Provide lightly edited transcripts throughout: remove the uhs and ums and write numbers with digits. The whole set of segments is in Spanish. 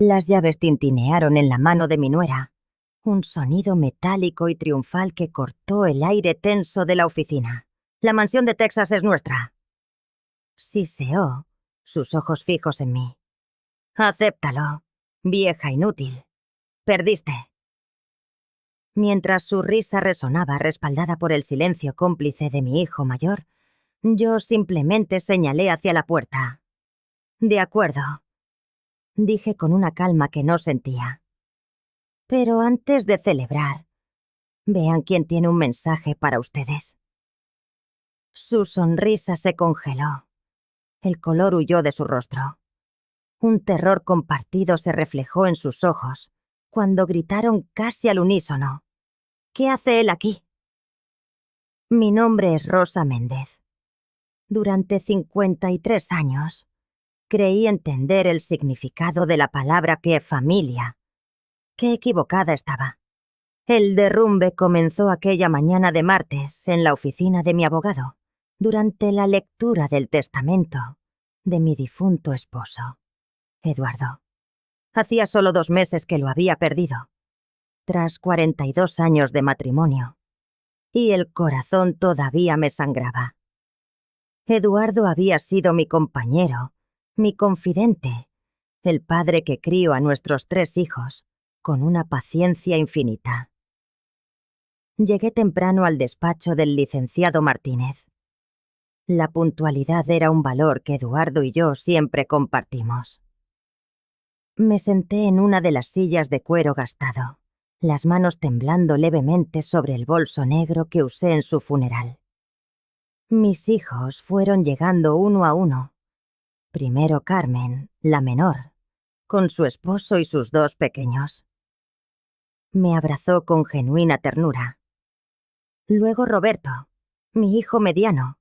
Las llaves tintinearon en la mano de mi nuera, un sonido metálico y triunfal que cortó el aire tenso de la oficina. «La mansión de Texas es nuestra». Siseó, sus ojos fijos en mí. «Acéptalo, vieja inútil. Perdiste». Mientras su risa resonaba respaldada por el silencio cómplice de mi hijo mayor, yo simplemente señalé hacia la puerta. «De acuerdo», dije con una calma que no sentía. «Pero antes de celebrar, vean quién tiene un mensaje para ustedes». Su sonrisa se congeló. El color huyó de su rostro. Un terror compartido se reflejó en sus ojos cuando gritaron casi al unísono: «¿Qué hace él aquí?». Mi nombre es Rosa Méndez. Durante 53 años, creí entender el significado de la palabra que familia. Qué equivocada estaba. El derrumbe comenzó aquella mañana de martes en la oficina de mi abogado, durante la lectura del testamento de mi difunto esposo, Eduardo. Hacía solo 2 meses que lo había perdido, tras 42 años de matrimonio, y el corazón todavía me sangraba. Eduardo había sido mi compañero, mi confidente, el padre que crió a nuestros 3 hijos con una paciencia infinita. Llegué temprano al despacho del licenciado Martínez. La puntualidad era un valor que Eduardo y yo siempre compartimos. Me senté en una de las sillas de cuero gastado, las manos temblando levemente sobre el bolso negro que usé en su funeral. Mis hijos fueron llegando uno a uno. Primero Carmen, la menor, con su esposo y sus 2 pequeños. Me abrazó con genuina ternura. Luego Roberto, mi hijo mediano,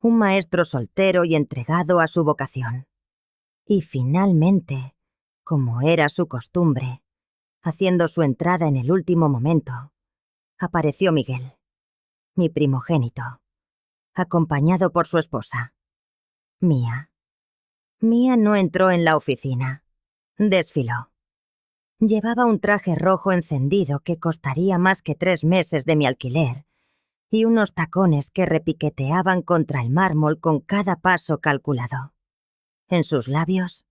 un maestro soltero y entregado a su vocación. Y finalmente, como era su costumbre, haciendo su entrada en el último momento, apareció Miguel, mi primogénito, acompañado por su esposa, Mía. Mía no entró en la oficina, desfiló. Llevaba un traje rojo encendido que costaría más que 3 meses de mi alquiler y unos tacones que repiqueteaban contra el mármol con cada paso calculado. En sus labios,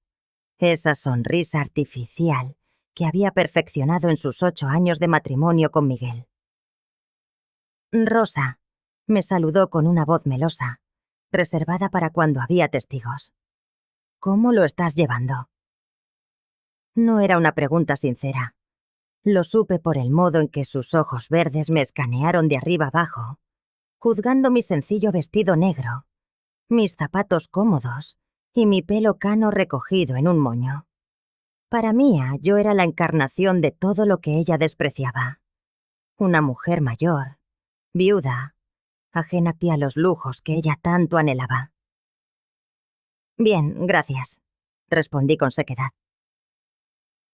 esa sonrisa artificial que había perfeccionado en sus 8 años de matrimonio con Miguel. «Rosa», me saludó con una voz melosa, reservada para cuando había testigos. «¿Cómo lo estás llevando?». No era una pregunta sincera. Lo supe por el modo en que sus ojos verdes me escanearon de arriba abajo, juzgando mi sencillo vestido negro, mis zapatos cómodos y mi pelo cano recogido en un moño. Para Mía, yo era la encarnación de todo lo que ella despreciaba. Una mujer mayor, viuda, ajena a los lujos que ella tanto anhelaba. «Bien, gracias», respondí con sequedad.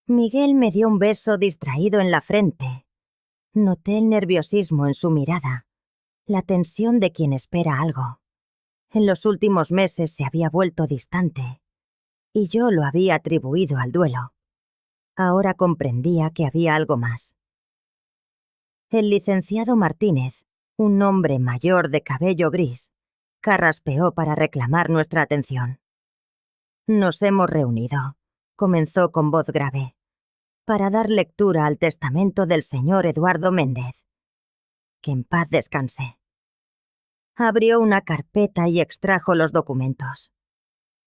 Miguel me dio un beso distraído en la frente. Noté el nerviosismo en su mirada, la tensión de quien espera algo. En los últimos meses se había vuelto distante, y yo lo había atribuido al duelo. Ahora comprendía que había algo más. El licenciado Martínez, un hombre mayor de cabello gris, carraspeó para reclamar nuestra atención. «Nos hemos reunido», comenzó con voz grave, «para dar lectura al testamento del señor Eduardo Méndez. Que en paz descanse». Abrió una carpeta y extrajo los documentos.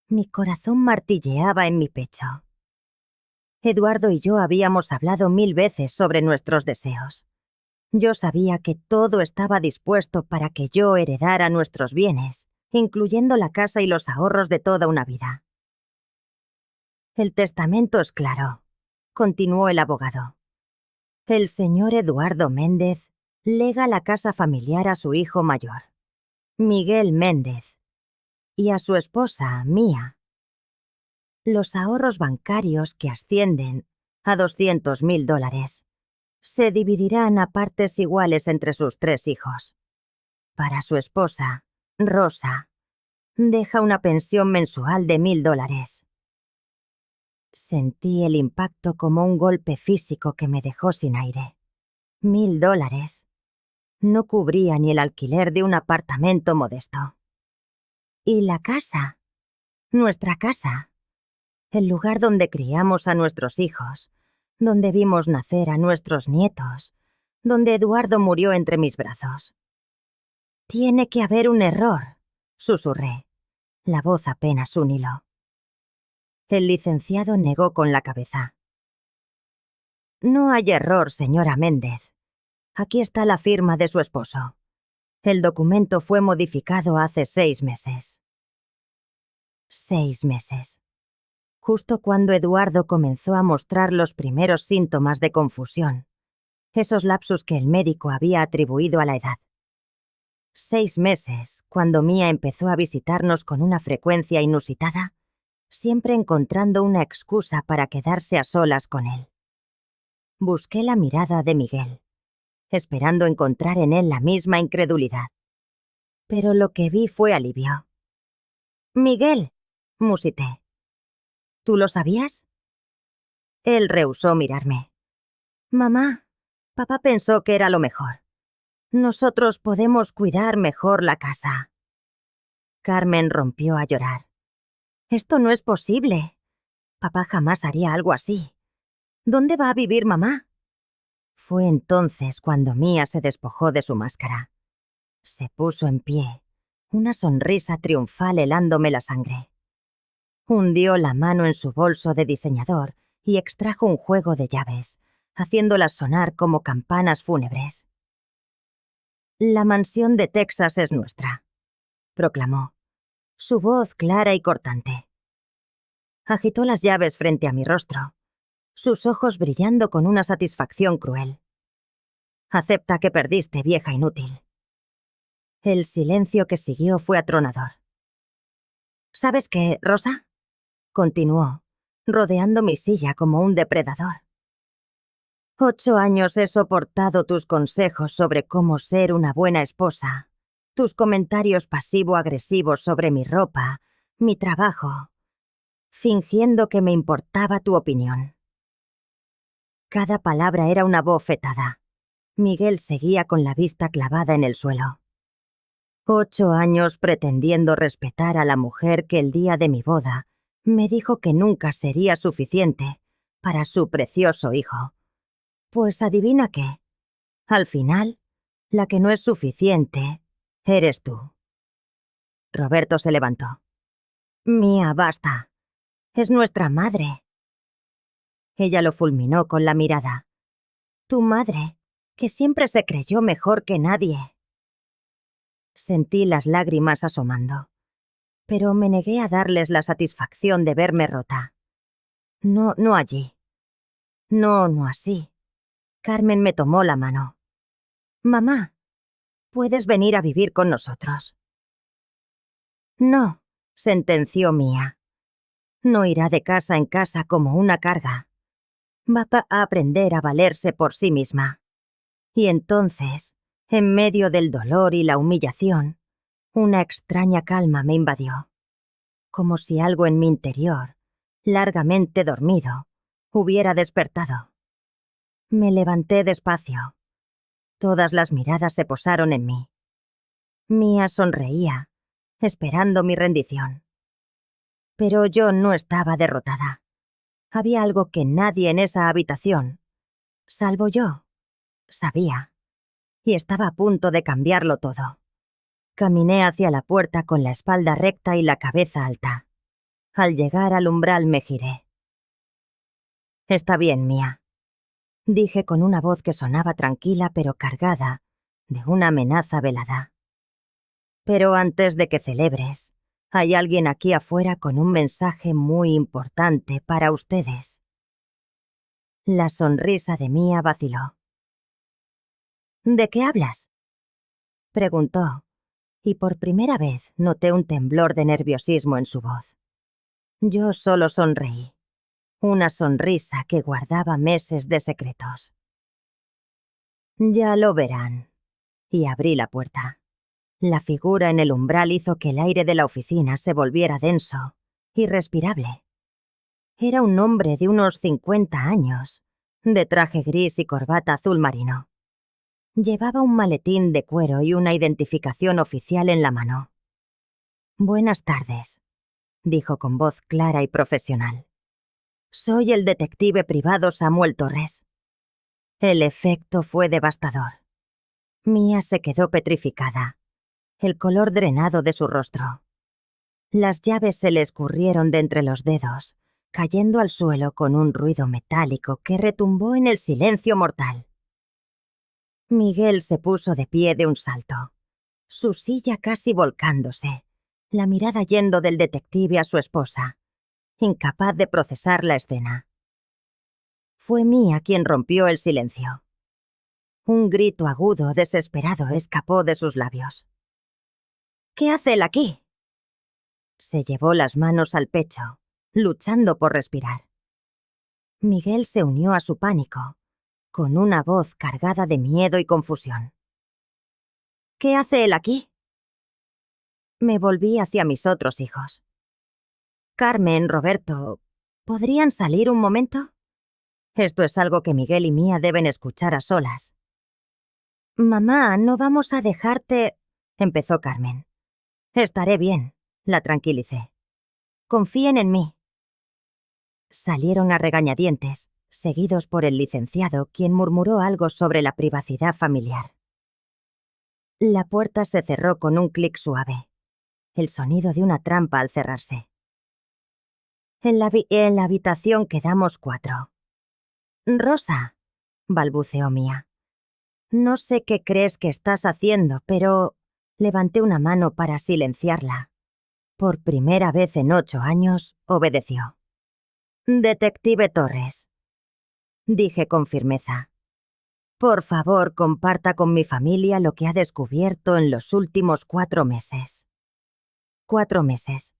Mi corazón martilleaba en mi pecho. Eduardo y yo habíamos hablado 1000 veces sobre nuestros deseos. Yo sabía que todo estaba dispuesto para que yo heredara nuestros bienes, incluyendo la casa y los ahorros de toda una vida. «El testamento es claro», continuó el abogado. «El señor Eduardo Méndez lega la casa familiar a su hijo mayor, Miguel Méndez, y a su esposa, Mía. Los ahorros bancarios, que ascienden a $200.000, se dividirán a partes iguales entre sus 3 hijos. Para su esposa, Rosa, deja una pensión mensual de $1.000. Sentí el impacto como un golpe físico que me dejó sin aire. $1000. No cubría ni el alquiler de un apartamento modesto. ¿Y la casa? Nuestra casa. El lugar donde criamos a nuestros hijos, donde vimos nacer a nuestros nietos, donde Eduardo murió entre mis brazos. Tiene que haber un error, susurré, la voz apenas un hilo. El licenciado negó con la cabeza. No hay error, señora Méndez. Aquí está la firma de su esposo. El documento fue modificado hace 6 meses. 6 meses. Justo cuando Eduardo comenzó a mostrar los primeros síntomas de confusión, esos lapsus que el médico había atribuido a la edad. 6 meses, cuando Mía empezó a visitarnos con una frecuencia inusitada, siempre encontrando una excusa para quedarse a solas con él. Busqué la mirada de Miguel, esperando encontrar en él la misma incredulidad. Pero lo que vi fue alivio. «Miguel», musité. «¿Tú lo sabías?» Él rehusó mirarme. «Mamá, papá pensó que era lo mejor. Nosotros podemos cuidar mejor la casa». Carmen rompió a llorar. «Esto no es posible. Papá jamás haría algo así. ¿Dónde va a vivir mamá?» Fue entonces cuando Mía se despojó de su máscara. Se puso en pie, una sonrisa triunfal helándome la sangre. Hundió la mano en su bolso de diseñador y extrajo un juego de llaves, haciéndolas sonar como campanas fúnebres. «La mansión de Texas es nuestra», proclamó, su voz clara y cortante. Agitó las llaves frente a mi rostro, sus ojos brillando con una satisfacción cruel. «Acepta que perdiste, vieja inútil». El silencio que siguió fue atronador. «¿Sabes qué, Rosa?», continuó, rodeando mi silla como un depredador. «8 años he soportado tus consejos sobre cómo ser una buena esposa, tus comentarios pasivo-agresivos sobre mi ropa, mi trabajo, fingiendo que me importaba tu opinión». Cada palabra era una bofetada. Miguel seguía con la vista clavada en el suelo. 8 años pretendiendo respetar a la mujer que el día de mi boda me dijo que nunca sería suficiente para su precioso hijo. Pues adivina qué. Al final, la que no es suficiente eres tú. Roberto se levantó. «Mía, basta. Es nuestra madre». Ella lo fulminó con la mirada. «Tu madre, que siempre se creyó mejor que nadie». Sentí las lágrimas asomando, pero me negué a darles la satisfacción de verme rota. No allí. No así. Carmen me tomó la mano. «Mamá, puedes venir a vivir con nosotros». «No», sentenció Mía. «No irá de casa en casa como una carga. Va a aprender a valerse por sí misma». Y entonces, en medio del dolor y la humillación, una extraña calma me invadió, como si algo en mi interior, largamente dormido, hubiera despertado. Me levanté despacio. Todas las miradas se posaron en mí. Mía sonreía, esperando mi rendición. Pero yo no estaba derrotada. Había algo que nadie en esa habitación, salvo yo, sabía, y estaba a punto de cambiarlo todo. Caminé hacia la puerta con la espalda recta y la cabeza alta. Al llegar al umbral me giré. «Está bien, Mía», dije con una voz que sonaba tranquila pero cargada de una amenaza velada. «Pero antes de que celebres, hay alguien aquí afuera con un mensaje muy importante para ustedes». La sonrisa de Mía vaciló. «¿De qué hablas?», preguntó, y por primera vez noté un temblor de nerviosismo en su voz. Yo solo sonreí, una sonrisa que guardaba meses de secretos. «Ya lo verán», y abrí la puerta. La figura en el umbral hizo que el aire de la oficina se volviera denso, irrespirable. Era un hombre de unos 50 años, de traje gris y corbata azul marino. Llevaba un maletín de cuero y una identificación oficial en la mano. «Buenas tardes», dijo con voz clara y profesional. «Soy el detective privado Samuel Torres». El efecto fue devastador. Mia se quedó petrificada, el color drenado de su rostro. Las llaves se le escurrieron de entre los dedos, cayendo al suelo con un ruido metálico que retumbó en el silencio mortal. Miguel se puso de pie de un salto, su silla casi volcándose, la mirada yendo del detective a su esposa, incapaz de procesar la escena. Fue Mia quien rompió el silencio. Un grito agudo, desesperado, escapó de sus labios. «¿Qué hace él aquí?». Se llevó las manos al pecho, luchando por respirar. Miguel se unió a su pánico, con una voz cargada de miedo y confusión. «¿Qué hace él aquí?». Me volví hacia mis otros hijos. «Carmen, Roberto, ¿podrían salir un momento? Esto es algo que Miguel y Mia deben escuchar a solas». «Mamá, no vamos a dejarte», empezó Carmen. «Estaré bien», la tranquilicé. «Confíen en mí». Salieron a regañadientes, seguidos por el licenciado, quien murmuró algo sobre la privacidad familiar. La puerta se cerró con un clic suave, el sonido de una trampa al cerrarse. En la habitación quedamos 4. «Rosa», balbuceó Mia. «No sé qué crees que estás haciendo, pero...». Levanté una mano para silenciarla. Por primera vez en 8 años, obedeció. «Detective Torres», dije con firmeza. «Por favor, comparta con mi familia lo que ha descubierto en los últimos 4 meses». 4 meses.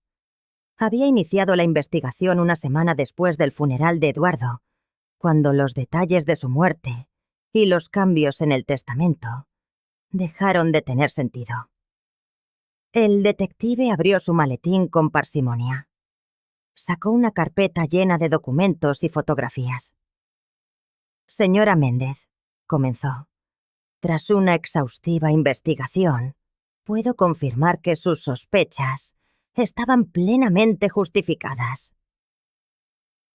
Había iniciado la investigación una semana después del funeral de Eduardo, cuando los detalles de su muerte y los cambios en el testamento dejaron de tener sentido. El detective abrió su maletín con parsimonia. Sacó una carpeta llena de documentos y fotografías. «Señora Méndez», comenzó, «tras una exhaustiva investigación, puedo confirmar que sus sospechas estaban plenamente justificadas».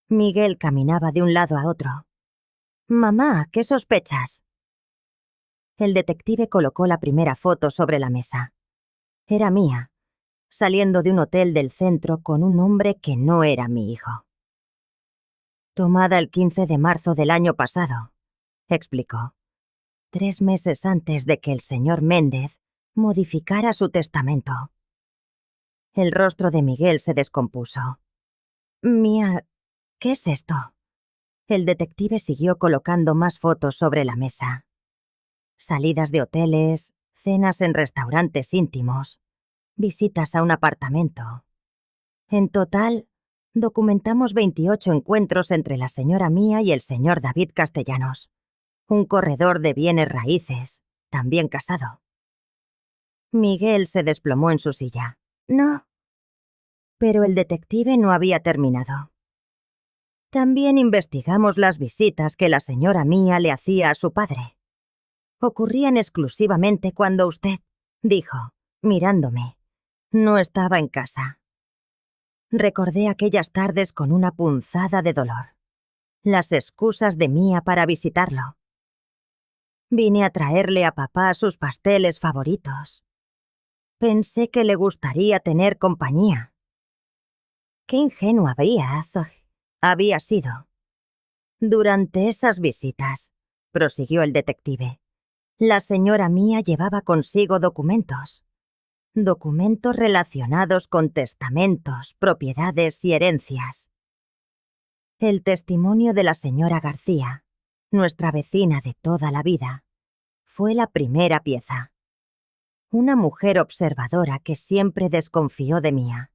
Miguel caminaba de un lado a otro. «Mamá, ¿qué sospechas?». El detective colocó la primera foto sobre la mesa. Era Mia, saliendo de un hotel del centro con un hombre que no era mi hijo. «Tomada el 15 de marzo del año pasado», explicó, «3 meses antes de que el señor Méndez modificara su testamento». El rostro de Miguel se descompuso. «Mia, ¿qué es esto?». El detective siguió colocando más fotos sobre la mesa. Salidas de hoteles, cenas en restaurantes íntimos, visitas a un apartamento. En total, documentamos 28 encuentros entre la señora Mia y el señor David Castellanos, un corredor de bienes raíces, también casado. Miguel se desplomó en su silla. «No». Pero el detective no había terminado. «También investigamos las visitas que la señora Mia le hacía a su padre. Ocurrían exclusivamente cuando usted», dijo, mirándome, «no estaba en casa». Recordé aquellas tardes con una punzada de dolor. Las excusas de Mia para visitarlo. Vine a traerle a papá sus pasteles favoritos. Pensé que le gustaría tener compañía. Qué ingenua había sido. Durante esas visitas, prosiguió el detective, la señora Mia llevaba consigo documentos. Documentos relacionados con testamentos, propiedades y herencias. El testimonio de la señora García, nuestra vecina de toda la vida, fue la primera pieza. Una mujer observadora que siempre desconfió de Mia.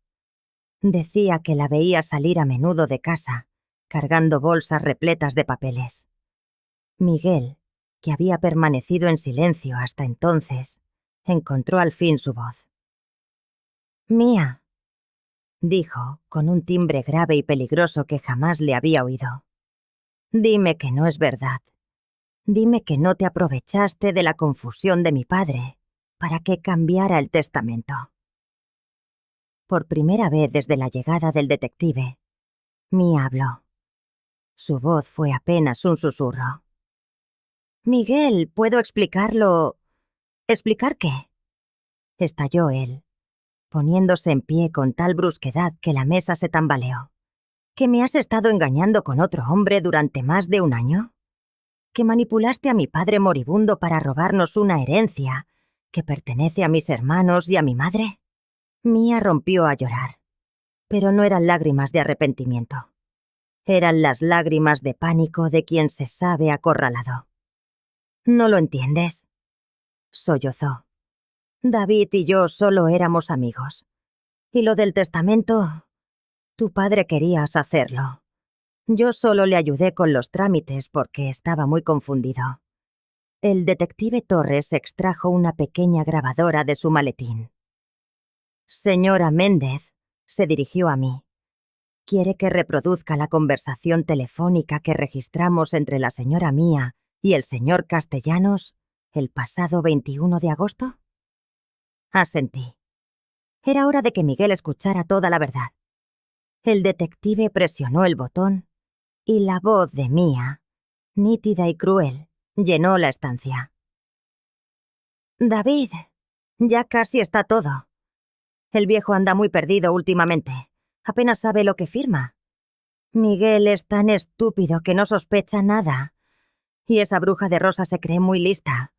Decía que la veía salir a menudo de casa, cargando bolsas repletas de papeles. Miguel, que había permanecido en silencio hasta entonces, encontró al fin su voz. «Mia». dijo, con un timbre grave y peligroso que jamás le había oído. Dime que no es verdad. Dime que no te aprovechaste de la confusión de mi padre para que cambiara el testamento. Por primera vez desde la llegada del detective, Mia habló. Su voz fue apenas un susurro. Miguel, ¿puedo explicarlo? ¿Explicar qué? Estalló él, poniéndose en pie con tal brusquedad que la mesa se tambaleó. ¿Que me has estado engañando con otro hombre durante más de un año? ¿Que manipulaste a mi padre moribundo para robarnos una herencia que pertenece a mis hermanos y a mi madre? Mia rompió a llorar, pero no eran lágrimas de arrepentimiento. Eran las lágrimas de pánico de quien se sabe acorralado. ¿No lo entiendes?, sollozó. David y yo solo éramos amigos. Y lo del testamento, tu padre querías hacerlo. Yo solo le ayudé con los trámites porque estaba muy confundido. El detective Torres extrajo una pequeña grabadora de su maletín. Señora Méndez, se dirigió a mí. ¿Quiere que reproduzca la conversación telefónica que registramos entre la señora Mía y el señor Castellanos el pasado 21 de agosto? Asentí. Era hora de que Miguel escuchara toda la verdad. El detective presionó el botón y la voz de Mía, nítida y cruel, llenó la estancia. David, ya casi está todo. El viejo anda muy perdido últimamente. Apenas sabe lo que firma. Miguel es tan estúpido que no sospecha nada. Y esa bruja de Rosa se cree muy lista.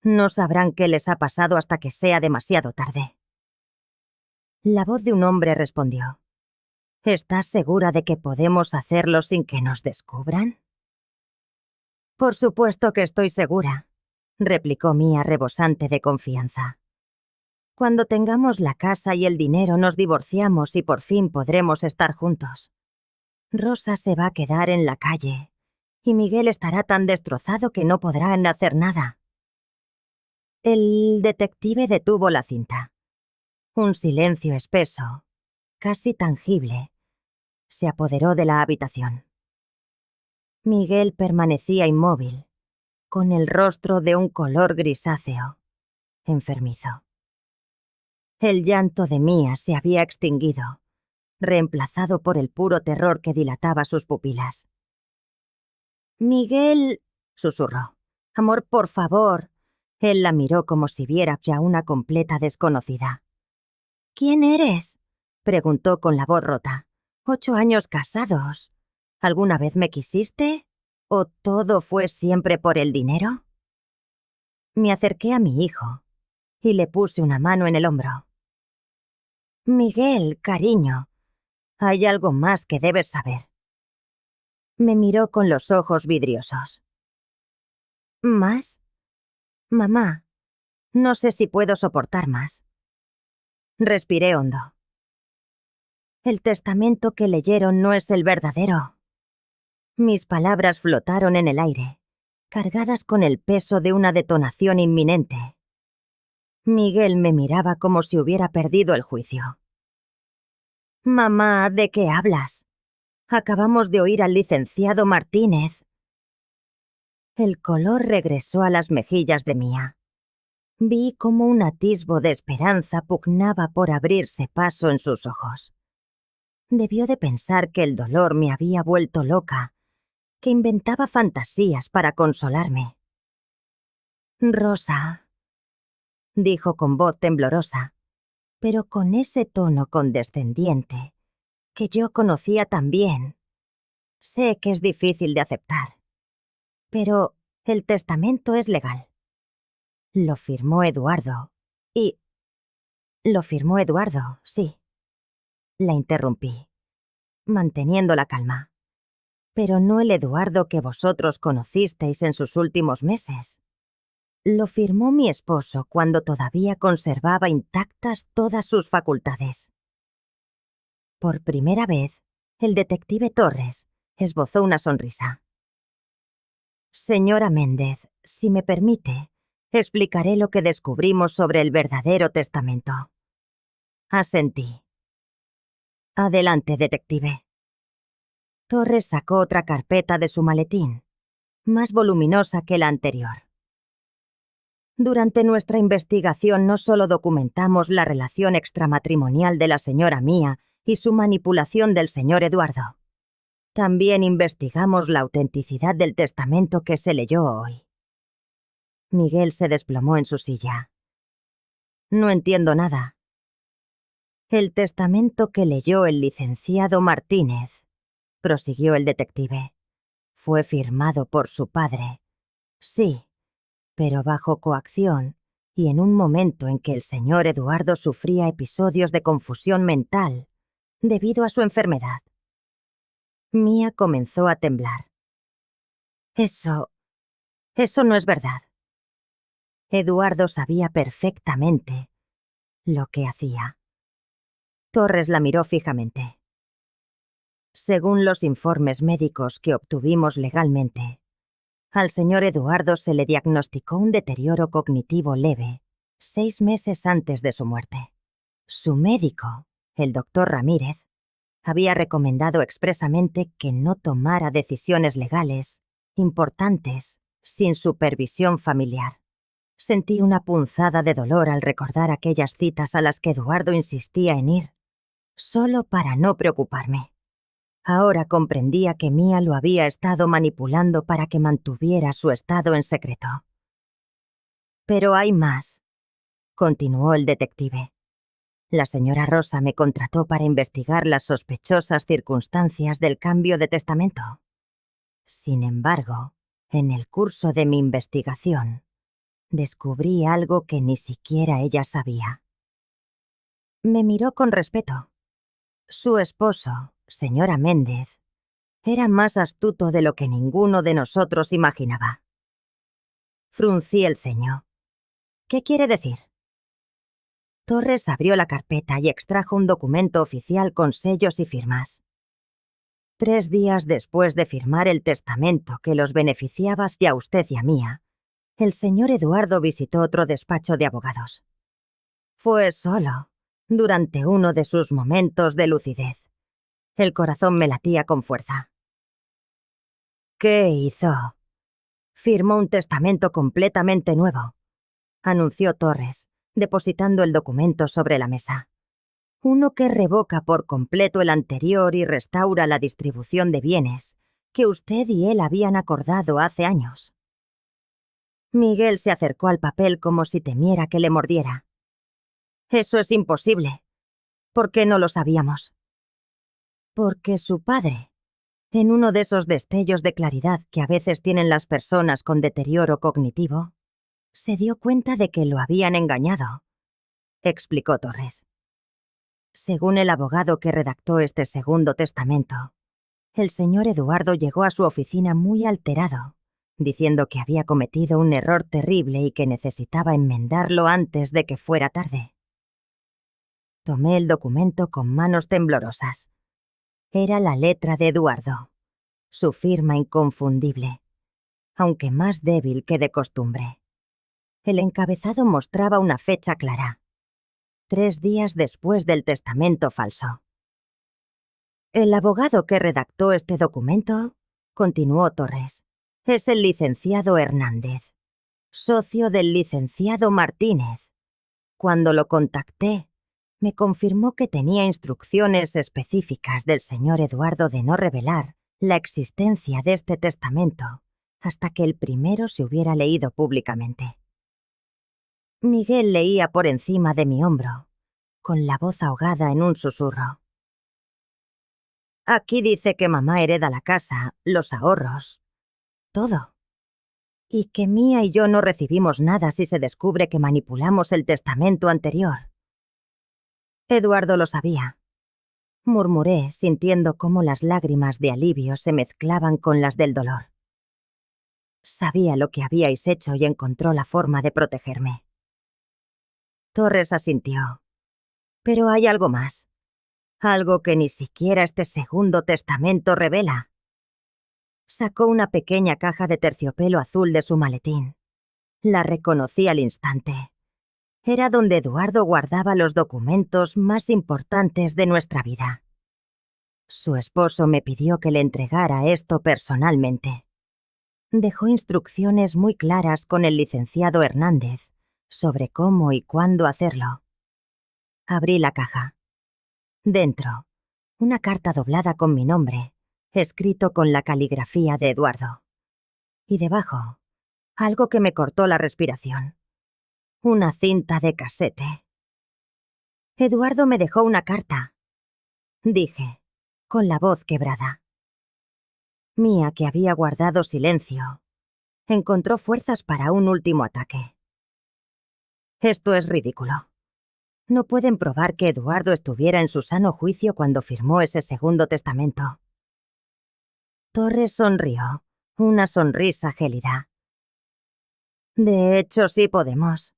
No sabrán qué les ha pasado hasta que sea demasiado tarde. La voz de un hombre respondió. ¿Estás segura de que podemos hacerlo sin que nos descubran? Por supuesto que estoy segura, replicó Mía rebosante de confianza. Cuando tengamos la casa y el dinero nos divorciamos y por fin podremos estar juntos. Rosa se va a quedar en la calle y Miguel estará tan destrozado que no podrán hacer nada. El detective detuvo la cinta. Un silencio espeso, casi tangible, se apoderó de la habitación. Miguel permanecía inmóvil, con el rostro de un color grisáceo, enfermizo. El llanto de Mía se había extinguido, reemplazado por el puro terror que dilataba sus pupilas. Miguel, susurró. Amor, por favor. Él la miró como si viera ya una completa desconocida. ¿Quién eres?, preguntó con la voz rota. 8 años casados. ¿Alguna vez me quisiste? ¿O todo fue siempre por el dinero? Me acerqué a mi hijo y le puse una mano en el hombro. Miguel, cariño, hay algo más que debes saber. Me miró con los ojos vidriosos. ¿Más? Mamá, no sé si puedo soportar más. Respiré hondo. El testamento que leyeron no es el verdadero. Mis palabras flotaron en el aire, cargadas con el peso de una detonación inminente. Miguel me miraba como si hubiera perdido el juicio. Mamá, ¿de qué hablas? Acabamos de oír al licenciado Martínez. El color regresó a las mejillas de Mía. Vi cómo un atisbo de esperanza pugnaba por abrirse paso en sus ojos. Debió de pensar que el dolor me había vuelto loca, que inventaba fantasías para consolarme. Rosa, dijo con voz temblorosa, pero con ese tono condescendiente que yo conocía tan bien. Sé que es difícil de aceptar, pero el testamento es legal. Lo firmó Eduardo, y... Lo firmó Eduardo, sí. La interrumpí, manteniendo la calma. Pero no el Eduardo que vosotros conocisteis en sus últimos meses. Lo firmó mi esposo cuando todavía conservaba intactas todas sus facultades. Por primera vez, el detective Torres esbozó una sonrisa. Señora Méndez, si me permite, explicaré lo que descubrimos sobre el verdadero testamento. Asentí. Adelante, detective. Torres sacó otra carpeta de su maletín, más voluminosa que la anterior. Durante nuestra investigación no solo documentamos la relación extramatrimonial de la señora Mía y su manipulación del señor Eduardo. También investigamos la autenticidad del testamento que se leyó hoy. Miguel se desplomó en su silla. No entiendo nada. El testamento que leyó el licenciado Martínez, prosiguió el detective, fue firmado por su padre. Sí, pero bajo coacción y en un momento en que el señor Eduardo sufría episodios de confusión mental debido a su enfermedad. Mía comenzó a temblar. Eso no es verdad. Eduardo sabía perfectamente lo que hacía. Torres la miró fijamente. Según los informes médicos que obtuvimos legalmente, al señor Eduardo se le diagnosticó un deterioro cognitivo leve 6 meses antes de su muerte. Su médico, el doctor Ramírez, había recomendado expresamente que no tomara decisiones legales importantes sin supervisión familiar. Sentí una punzada de dolor al recordar aquellas citas a las que Eduardo insistía en ir, solo para no preocuparme. Ahora comprendía que Mía lo había estado manipulando para que mantuviera su estado en secreto. Pero hay más, continuó el detective. La señora Rosa me contrató para investigar las sospechosas circunstancias del cambio de testamento. Sin embargo, en el curso de mi investigación, descubrí algo que ni siquiera ella sabía. Me miró con respeto. Su esposo, señora Méndez, era más astuto de lo que ninguno de nosotros imaginaba. Fruncí el ceño. ¿Qué quiere decir? Torres abrió la carpeta y extrajo un documento oficial con sellos y firmas. 3 días después de firmar el testamento que los beneficiaba a usted y a Mía, el señor Eduardo visitó otro despacho de abogados. Fue solo, durante uno de sus momentos de lucidez. El corazón me latía con fuerza. ¿Qué hizo? Firmó un testamento completamente nuevo, anunció Torres, depositando el documento sobre la mesa. Uno que revoca por completo el anterior y restaura la distribución de bienes que usted y él habían acordado hace años. Miguel se acercó al papel como si temiera que le mordiera. Eso es imposible. ¿Por qué no lo sabíamos? Porque su padre, en uno de esos destellos de claridad que a veces tienen las personas con deterioro cognitivo, se dio cuenta de que lo habían engañado, explicó Torres. Según el abogado que redactó este segundo testamento, el señor Eduardo llegó a su oficina muy alterado, diciendo que había cometido un error terrible y que necesitaba enmendarlo antes de que fuera tarde. Tomé el documento con manos temblorosas. Era la letra de Eduardo, su firma inconfundible, aunque más débil que de costumbre. El encabezado mostraba una fecha clara: 3 días después del testamento falso. El abogado que redactó este documento, continuó Torres, es el licenciado Hernández, socio del licenciado Martínez. Cuando lo contacté, me confirmó que tenía instrucciones específicas del señor Eduardo de no revelar la existencia de este testamento hasta que el primero se hubiera leído públicamente. Miguel leía por encima de mi hombro, con la voz ahogada en un susurro. Aquí dice que mamá hereda la casa, los ahorros, todo. Y que Mía y yo no recibimos nada si se descubre que manipulamos el testamento anterior. Eduardo lo sabía. Murmuré, sintiendo cómo las lágrimas de alivio se mezclaban con las del dolor. Sabía lo que habíais hecho y encontró la forma de protegerme. Torres asintió. Pero hay algo más. Algo que ni siquiera este segundo testamento revela. Sacó una pequeña caja de terciopelo azul de su maletín. La reconocí al instante. Era donde Eduardo guardaba los documentos más importantes de nuestra vida. Su esposo me pidió que le entregara esto personalmente. Dejó instrucciones muy claras con el licenciado Hernández sobre cómo y cuándo hacerlo. Abrí la caja. Dentro, una carta doblada con mi nombre, escrito con la caligrafía de Eduardo. Y debajo, algo que me cortó la respiración. Una cinta de casete. Eduardo me dejó una carta, dije, con la voz quebrada. Mía, que había guardado silencio, encontró fuerzas para un último ataque. Esto es ridículo. No pueden probar que Eduardo estuviera en su sano juicio cuando firmó ese segundo testamento. Torres sonrió, una sonrisa gélida. De hecho, sí podemos.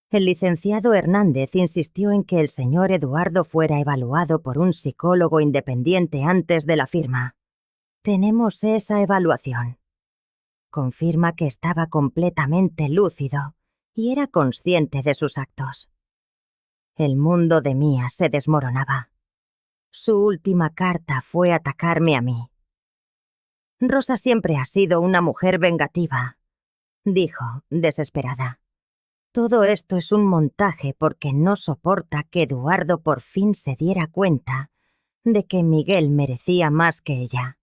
El licenciado Hernández insistió en que el señor Eduardo fuera evaluado por un psicólogo independiente antes de la firma. Tenemos esa evaluación. Confirma que estaba completamente lúcido y era consciente de sus actos. El mundo de Mía se desmoronaba. Su última carta fue atacarme a mí. Rosa siempre ha sido una mujer vengativa, dijo, desesperada. Todo esto es un montaje porque no soporta que Eduardo por fin se diera cuenta de que Miguel merecía más que ella.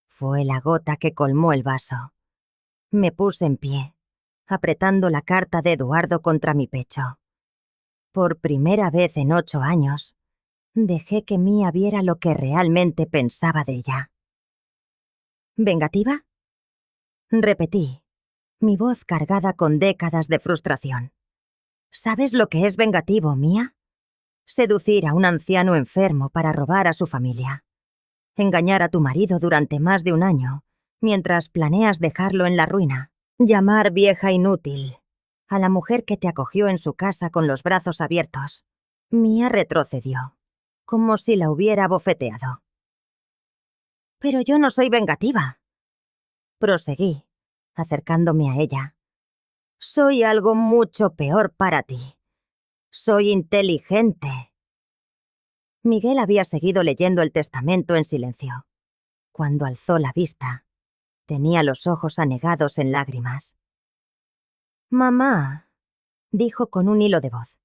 Fue la gota que colmó el vaso. Me puse en pie, apretando la carta de Eduardo contra mi pecho. Por primera vez en 8 años, dejé que Mía viera lo que realmente pensaba de ella. ¿Vengativa? Repetí, mi voz cargada con décadas de frustración. ¿Sabes lo que es vengativo, Mía? Seducir a un anciano enfermo para robar a su familia. Engañar a tu marido durante más de 1 año, mientras planeas dejarlo en la ruina. Llamar vieja inútil a la mujer que te acogió en su casa con los brazos abiertos. Mía retrocedió, como si la hubiera bofeteado. Pero yo no soy vengativa. Proseguí, acercándome a ella. Soy algo mucho peor para ti. Soy inteligente. Miguel había seguido leyendo el testamento en silencio. Cuando alzó la vista, tenía los ojos anegados en lágrimas. Mamá, dijo con un hilo de voz.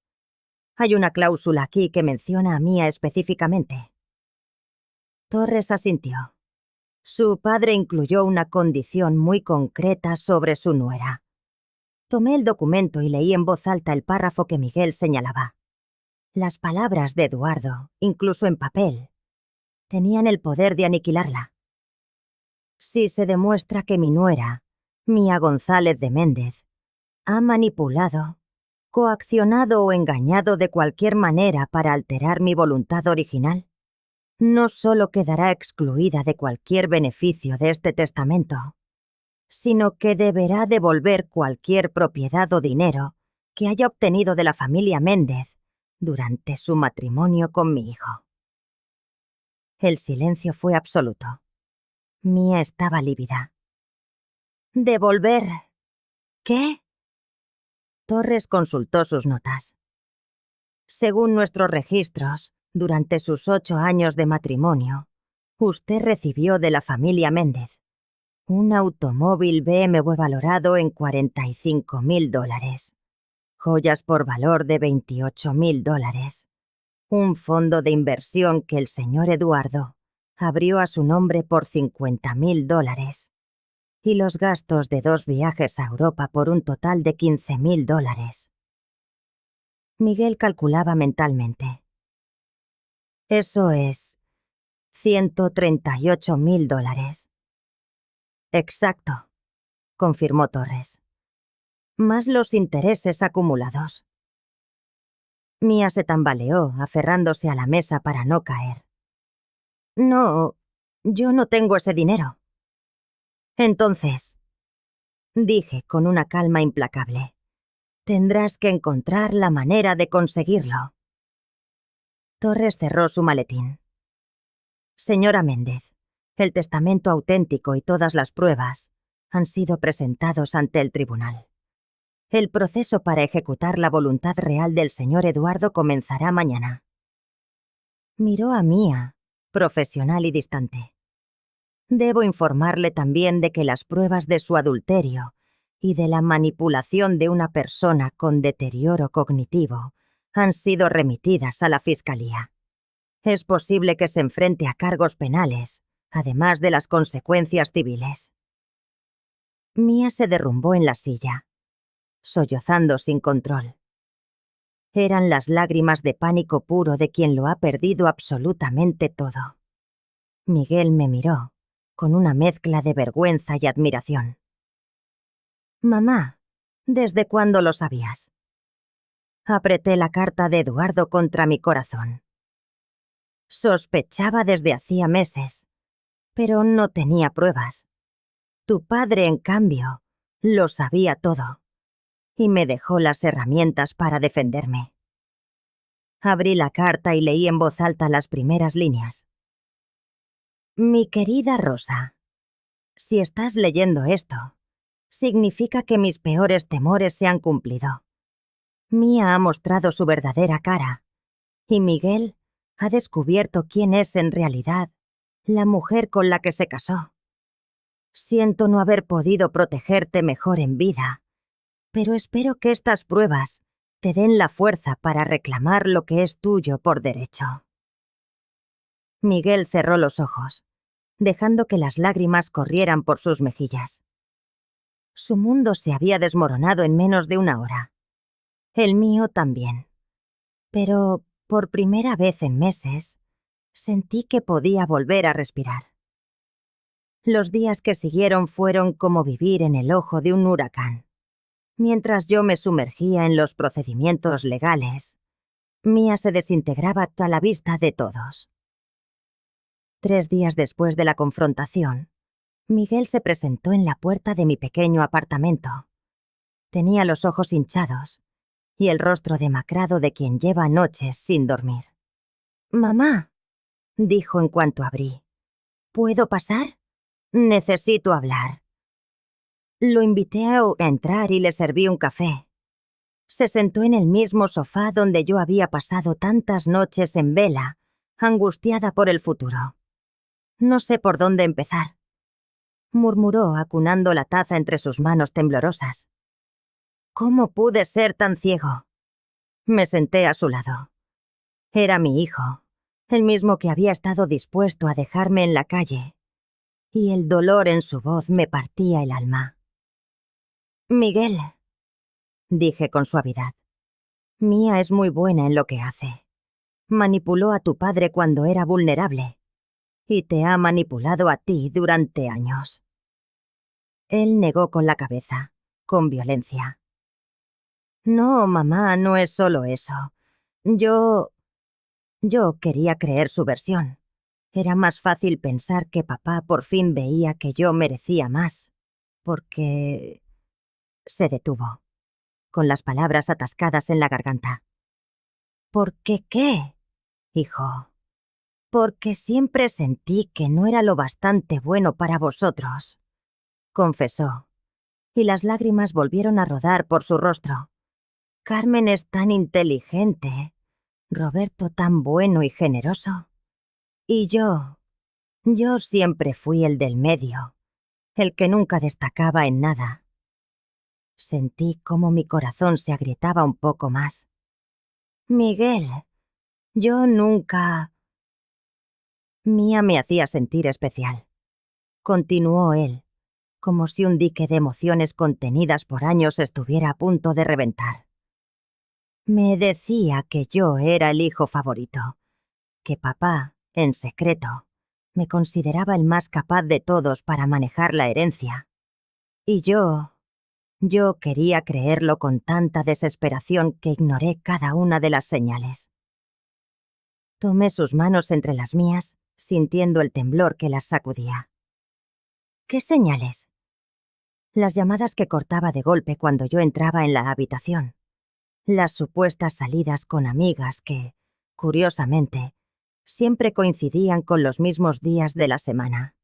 Hay una cláusula aquí que menciona a Mía específicamente. Torres asintió. Su padre incluyó una condición muy concreta sobre su nuera. Tomé el documento y leí en voz alta el párrafo que Miguel señalaba. Las palabras de Eduardo, incluso en papel, tenían el poder de aniquilarla. Si se demuestra que mi nuera, Mía González de Méndez, ha manipulado, coaccionado o engañado de cualquier manera para alterar mi voluntad original, no solo quedará excluida de cualquier beneficio de este testamento, sino que deberá devolver cualquier propiedad o dinero que haya obtenido de la familia Méndez durante su matrimonio con mi hijo. El silencio fue absoluto. Mía estaba lívida. ¿Devolver? ¿Qué? Torres consultó sus notas. Según nuestros registros, durante sus 8 años de matrimonio, usted recibió de la familia Méndez un automóvil BMW valorado en $45.000, joyas por valor de $28.000, un fondo de inversión que el señor Eduardo abrió a su nombre por $50.000 y los gastos de 2 viajes a Europa por un total de $15.000. Miguel calculaba mentalmente. Eso es $138.000. Exacto, confirmó Torres. Más los intereses acumulados. Mía se tambaleó, aferrándose a la mesa para no caer. No, yo no tengo ese dinero. Entonces, dije con una calma implacable, tendrás que encontrar la manera de conseguirlo. Torres cerró su maletín. Señora Méndez, el testamento auténtico y todas las pruebas han sido presentados ante el tribunal. El proceso para ejecutar la voluntad real del señor Eduardo comenzará mañana. Miró a Mía, profesional y distante. Debo informarle también de que las pruebas de su adulterio y de la manipulación de una persona con deterioro cognitivo han sido remitidas a la Fiscalía. Es posible que se enfrente a cargos penales, además de las consecuencias civiles. Mia se derrumbó en la silla, sollozando sin control. Eran las lágrimas de pánico puro de quien lo ha perdido absolutamente todo. Miguel me miró, con una mezcla de vergüenza y admiración. «Mamá, ¿desde cuándo lo sabías?» Apreté la carta de Eduardo contra mi corazón. Sospechaba desde hacía meses, pero no tenía pruebas. Tu padre, en cambio, lo sabía todo, y me dejó las herramientas para defenderme. Abrí la carta y leí en voz alta las primeras líneas. Mi querida Rosa, si estás leyendo esto, significa que mis peores temores se han cumplido. Mia ha mostrado su verdadera cara, y Miguel ha descubierto quién es en realidad la mujer con la que se casó. Siento no haber podido protegerte mejor en vida, pero espero que estas pruebas te den la fuerza para reclamar lo que es tuyo por derecho. Miguel cerró los ojos, dejando que las lágrimas corrieran por sus mejillas. Su mundo se había desmoronado en menos de una hora. El mío también. Pero, por primera vez en meses, sentí que podía volver a respirar. Los días que siguieron fueron como vivir en el ojo de un huracán. Mientras yo me sumergía en los procedimientos legales, Mia se desintegraba a la vista de todos. 3 días después de la confrontación, Miguel se presentó en la puerta de mi pequeño apartamento. Tenía los ojos hinchados y el rostro demacrado de quien lleva noches sin dormir. «Mamá», dijo en cuanto abrí, «¿puedo pasar? Necesito hablar». Lo invité a entrar y le serví un café. Se sentó en el mismo sofá donde yo había pasado tantas noches en vela, angustiada por el futuro. «No sé por dónde empezar», murmuró acunando la taza entre sus manos temblorosas. «¿Cómo pude ser tan ciego?» Me senté a su lado. Era mi hijo, el mismo que había estado dispuesto a dejarme en la calle, y el dolor en su voz me partía el alma. «Miguel», dije con suavidad, «Mia es muy buena en lo que hace. Manipuló a tu padre cuando era vulnerable, y te ha manipulado a ti durante años». Él negó con la cabeza, con violencia. «No, mamá, no es solo eso. Yo quería creer su versión. Era más fácil pensar que papá por fin veía que yo merecía más, porque...» Se detuvo, con las palabras atascadas en la garganta. «¿Por qué qué, hijo?» «Porque siempre sentí que no era lo bastante bueno para vosotros», confesó, y las lágrimas volvieron a rodar por su rostro. «Carmen es tan inteligente, Roberto tan bueno y generoso. Y yo siempre fui el del medio, el que nunca destacaba en nada». Sentí cómo mi corazón se agrietaba un poco más. «Miguel, yo nunca...» Mia me hacía sentir especial. Continuó él, como si un dique de emociones contenidas por años estuviera a punto de reventar. «Me decía que yo era el hijo favorito, que papá, en secreto, me consideraba el más capaz de todos para manejar la herencia. Y yo quería creerlo con tanta desesperación que ignoré cada una de las señales». Tomé sus manos entre las mías, sintiendo el temblor que las sacudía. «¿Qué señales?» Las llamadas que cortaba de golpe cuando yo entraba en la habitación. Las supuestas salidas con amigas que, curiosamente, siempre coincidían con los mismos días de la semana.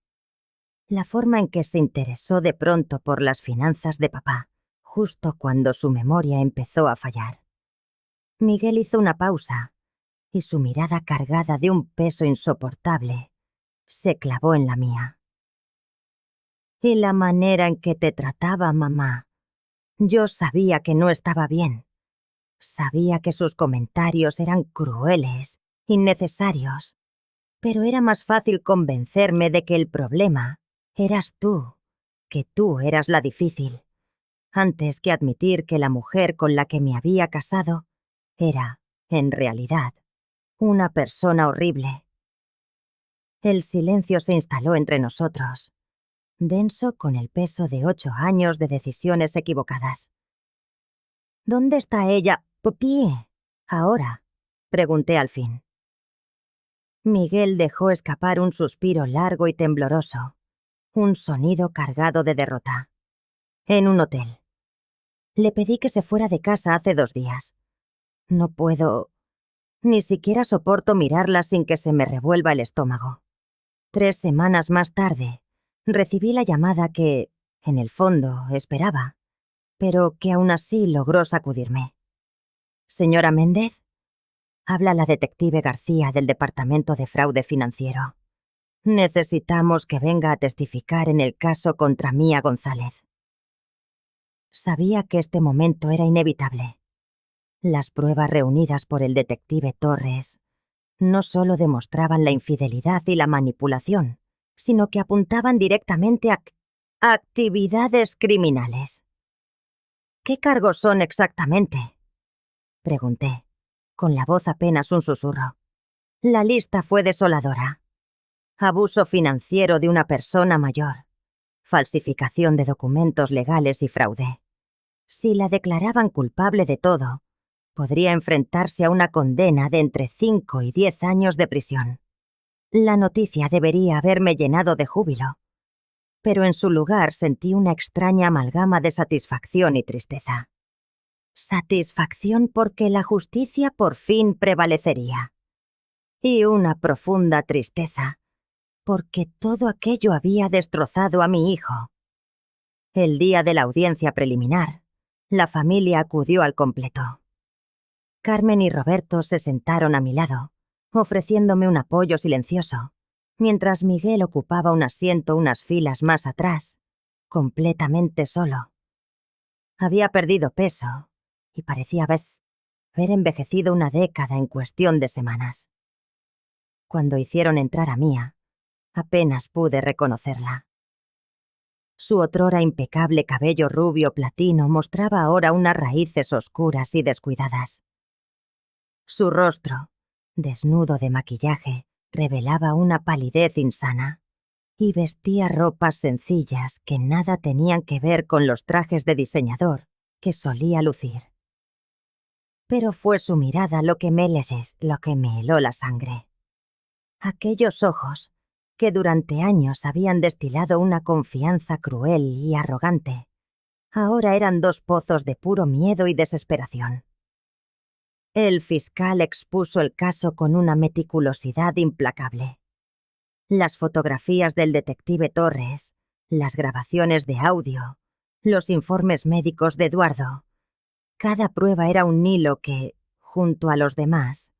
La forma en que se interesó de pronto por las finanzas de papá, justo cuando su memoria empezó a fallar. Miguel hizo una pausa, y su mirada cargada de un peso insoportable se clavó en la mía. Y la manera en que te trataba, mamá. Yo sabía que no estaba bien. Sabía que sus comentarios eran crueles, innecesarios, pero era más fácil convencerme de que el problema eras tú, que tú eras la difícil, antes que admitir que la mujer con la que me había casado era, en realidad, una persona horrible. El silencio se instaló entre nosotros, denso con el peso de 8 años de decisiones equivocadas. ¿Dónde está ella, papi? Ahora, pregunté al fin. Miguel dejó escapar un suspiro largo y tembloroso, un sonido cargado de derrota. En un hotel. Le pedí que se fuera de casa hace 2 días. No puedo... Ni siquiera soporto mirarla sin que se me revuelva el estómago. 3 semanas más tarde, recibí la llamada que, en el fondo, esperaba, pero que aún así logró sacudirme. «Señora Méndez», habla la detective García del Departamento de Fraude Financiero. «Necesitamos que venga a testificar en el caso contra Mía González». Sabía que este momento era inevitable. Las pruebas reunidas por el detective Torres no solo demostraban la infidelidad y la manipulación, sino que apuntaban directamente a actividades criminales. «¿Qué cargos son exactamente?», pregunté, con la voz apenas un susurro. La lista fue desoladora. Abuso financiero de una persona mayor, falsificación de documentos legales y fraude. Si la declaraban culpable de todo, podría enfrentarse a una condena de entre 5 y 10 años de prisión. La noticia debería haberme llenado de júbilo, pero en su lugar sentí una extraña amalgama de satisfacción y tristeza. Satisfacción porque la justicia por fin prevalecería. Y una profunda tristeza, porque todo aquello había destrozado a mi hijo. El día de la audiencia preliminar, la familia acudió al completo. Carmen y Roberto se sentaron a mi lado, ofreciéndome un apoyo silencioso, mientras Miguel ocupaba un asiento unas filas más atrás, completamente solo. Había perdido peso y parecía haber envejecido una década en cuestión de semanas. Cuando hicieron entrar a Mía, apenas pude reconocerla. Su otrora impecable cabello rubio platino mostraba ahora unas raíces oscuras y descuidadas. Su rostro, desnudo de maquillaje, revelaba una palidez insana, y vestía ropas sencillas que nada tenían que ver con los trajes de diseñador que solía lucir. Pero fue su mirada lo que me heló la sangre. Aquellos ojos, que durante años habían destilado una confianza cruel y arrogante, ahora eran 2 pozos de puro miedo y desesperación. El fiscal expuso el caso con una meticulosidad implacable. Las fotografías del detective Torres, las grabaciones de audio, los informes médicos de Eduardo. Cada prueba era un hilo que, junto a los demás,